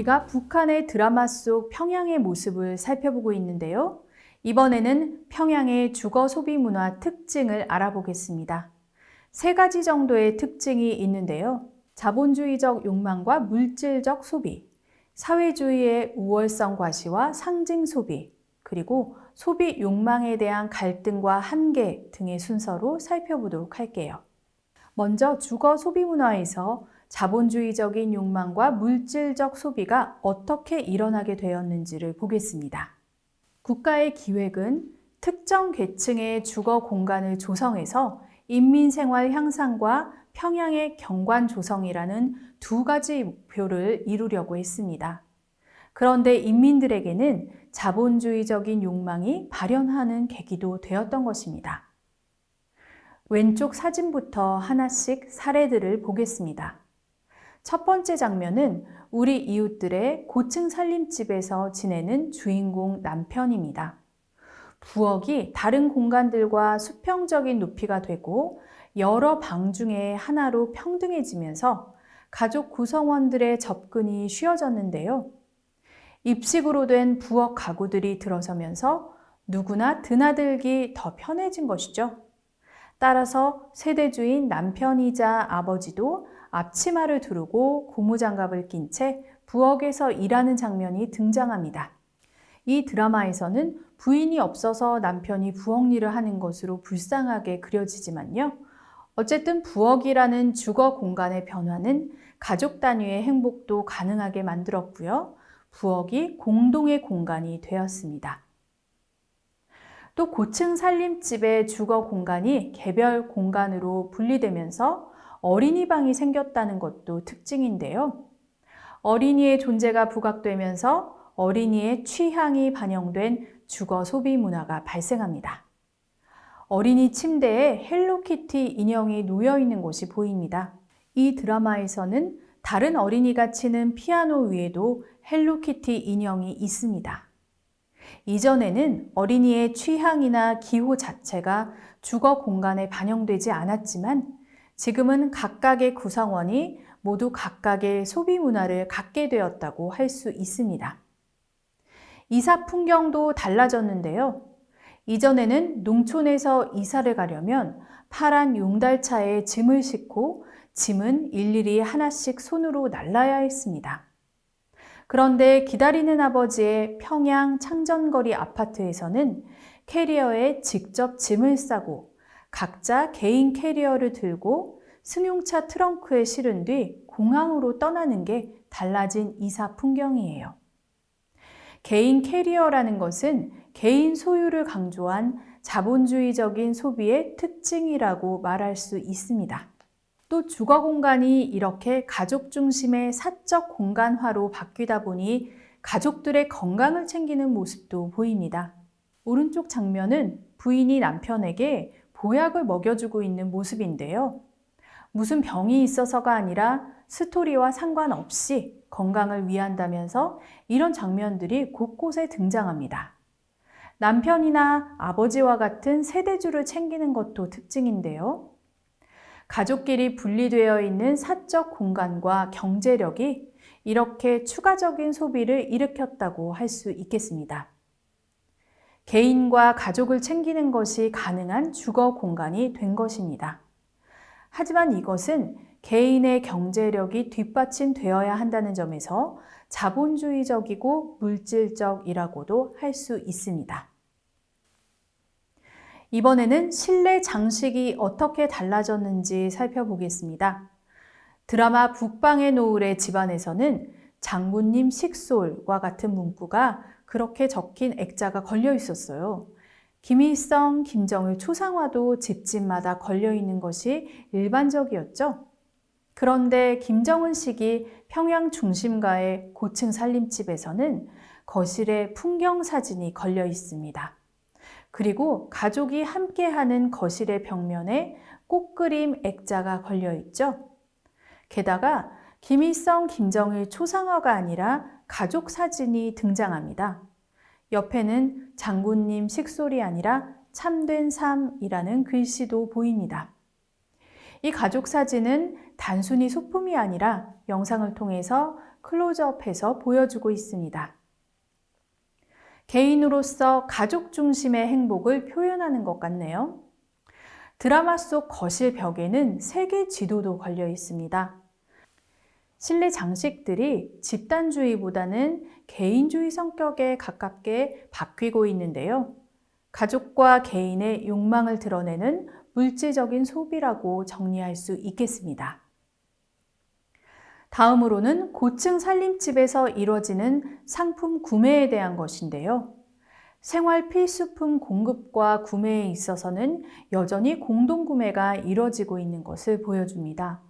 우리가 북한의 드라마 속 평양의 모습을 살펴보고 있는데요. 이번에는 평양의 주거 소비 문화 특징을 알아보겠습니다. 3가지 정도의 특징이 있는데요. 자본주의적 욕망과 물질적 소비, 사회주의의 우월성 과시와 상징 소비, 그리고 소비 욕망에 대한 갈등과 한계 등의 순서로 살펴보도록 할게요. 먼저 주거 소비 문화에서 자본주의적인 욕망과 물질적 소비가 어떻게 일어나게 되었는지를 보겠습니다. 국가의 기획은 특정 계층의 주거 공간을 조성해서 인민생활 향상과 평양의 경관 조성이라는 2가지 목표를 이루려고 했습니다. 그런데 인민들에게는 자본주의적인 욕망이 발현하는 계기도 되었던 것입니다. 왼쪽 사진부터 하나씩 사례들을 보겠습니다. 첫 번째 장면은 우리 이웃들의 고층 살림집에서 지내는 주인공 남편입니다. 부엌이 다른 공간들과 수평적인 높이가 되고 여러 방 중에 하나로 평등해지면서 가족 구성원들의 접근이 쉬워졌는데요. 입식으로 된 부엌 가구들이 들어서면서 누구나 드나들기 더 편해진 것이죠. 따라서 세대주인 남편이자 아버지도 앞치마를 두르고 고무장갑을 낀 채 부엌에서 일하는 장면이 등장합니다. 이 드라마에서는 부인이 없어서 남편이 부엌 일을 하는 것으로 불쌍하게 그려지지만요. 어쨌든 부엌이라는 주거 공간의 변화는 가족 단위의 행복도 가능하게 만들었고요. 부엌이 공동의 공간이 되었습니다. 또 고층 살림집의 주거 공간이 개별 공간으로 분리되면서 어린이방이 생겼다는 것도 특징인데요. 어린이의 존재가 부각되면서 어린이의 취향이 반영된 주거 소비 문화가 발생합니다. 어린이 침대에 헬로키티 인형이 놓여 있는 곳이 보입니다. 이 드라마에서는 다른 어린이가 치는 피아노 위에도 헬로키티 인형이 있습니다. 이전에는 어린이의 취향이나 기호 자체가 주거 공간에 반영되지 않았지만 지금은 각각의 구성원이 모두 각각의 소비 문화를 갖게 되었다고 할 수 있습니다. 이사 풍경도 달라졌는데요. 이전에는 농촌에서 이사를 가려면 파란 용달차에 짐을 싣고 짐은 일일이 하나씩 손으로 날라야 했습니다. 그런데 기다리는 아버지의 평양 창전거리 아파트에서는 캐리어에 직접 짐을 싸고 각자 개인 캐리어를 들고 승용차 트렁크에 실은 뒤 공항으로 떠나는 게 달라진 이사 풍경이에요. 개인 캐리어라는 것은 개인 소유를 강조한 자본주의적인 소비의 특징이라고 말할 수 있습니다. 또 주거 공간이 이렇게 가족 중심의 사적 공간화로 바뀌다 보니 가족들의 건강을 챙기는 모습도 보입니다. 오른쪽 장면은 부인이 남편에게 보약을 먹여주고 있는 모습인데요. 무슨 병이 있어서가 아니라 스토리와 상관없이 건강을 위한다면서 이런 장면들이 곳곳에 등장합니다. 남편이나 아버지와 같은 세대주를 챙기는 것도 특징인데요. 가족끼리 분리되어 있는 사적 공간과 경제력이 이렇게 추가적인 소비를 일으켰다고 할 수 있겠습니다. 개인과 가족을 챙기는 것이 가능한 주거 공간이 된 것입니다. 하지만 이것은 개인의 경제력이 뒷받침되어야 한다는 점에서 자본주의적이고 물질적이라고도 할 수 있습니다. 이번에는 실내 장식이 어떻게 달라졌는지 살펴보겠습니다. 드라마 북방의 노을의 집안에서는 장군님 식솔과 같은 문구가 그렇게 적힌 액자가 걸려 있었어요. 김일성, 김정일 초상화도 집집마다 걸려 있는 것이 일반적이었죠. 그런데 김정은식이 평양 중심가의 고층 살림집에서는 거실에 풍경 사진이 걸려 있습니다. 그리고 가족이 함께하는 거실의 벽면에 꽃그림 액자가 걸려 있죠. 게다가 김일성, 김정일 초상화가 아니라 가족 사진이 등장합니다. 옆에는 장군님 식솔이 아니라 참된 삶이라는 글씨도 보입니다. 이 가족 사진은 단순히 소품이 아니라 영상을 통해서 클로즈업해서 보여주고 있습니다. 개인으로서 가족 중심의 행복을 표현하는 것 같네요. 드라마 속 거실 벽에는 세계 지도도 걸려 있습니다. 실내 장식들이 집단주의보다는 개인주의 성격에 가깝게 바뀌고 있는데요. 가족과 개인의 욕망을 드러내는 물질적인 소비라고 정리할 수 있겠습니다. 다음으로는 고층 살림집에서 이뤄지는 상품 구매에 대한 것인데요. 생활 필수품 공급과 구매에 있어서는 여전히 공동구매가 이뤄지고 있는 것을 보여줍니다.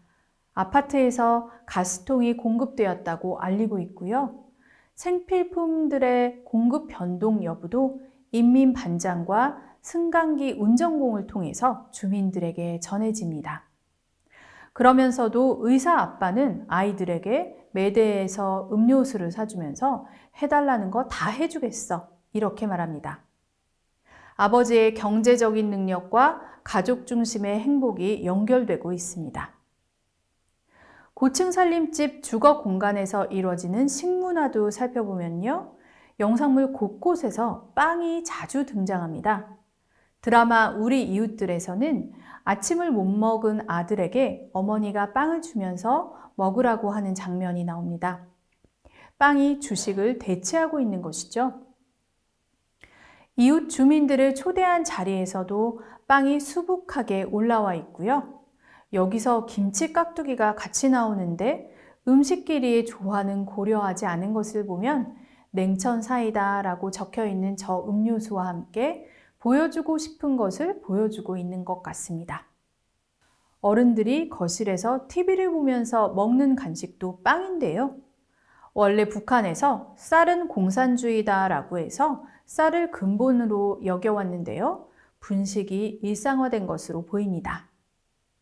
아파트에서 가스통이 공급되었다고 알리고 있고요. 생필품들의 공급 변동 여부도 인민반장과 승강기 운전공을 통해서 주민들에게 전해집니다. 그러면서도 의사 아빠는 아이들에게 매대에서 음료수를 사주면서 해달라는 거 다 해주겠어. 이렇게 말합니다. 아버지의 경제적인 능력과 가족 중심의 행복이 연결되고 있습니다. 고층 살림집 주거 공간에서 이루어지는 식문화도 살펴보면요. 영상물 곳곳에서 빵이 자주 등장합니다. 드라마 우리 이웃들에서는 아침을 못 먹은 아들에게 어머니가 빵을 주면서 먹으라고 하는 장면이 나옵니다. 빵이 주식을 대체하고 있는 것이죠. 이웃 주민들을 초대한 자리에서도 빵이 수북하게 올라와 있고요. 여기서 김치 깍두기가 같이 나오는데 음식끼리의 조화는 고려하지 않은 것을 보면 냉천 사이다라고 적혀 있는 저 음료수와 함께 보여주고 싶은 것을 보여주고 있는 것 같습니다. 어른들이 거실에서 TV를 보면서 먹는 간식도 빵인데요. 원래 북한에서 쌀은 공산주의다라고 해서 쌀을 근본으로 여겨왔는데요. 분식이 일상화된 것으로 보입니다.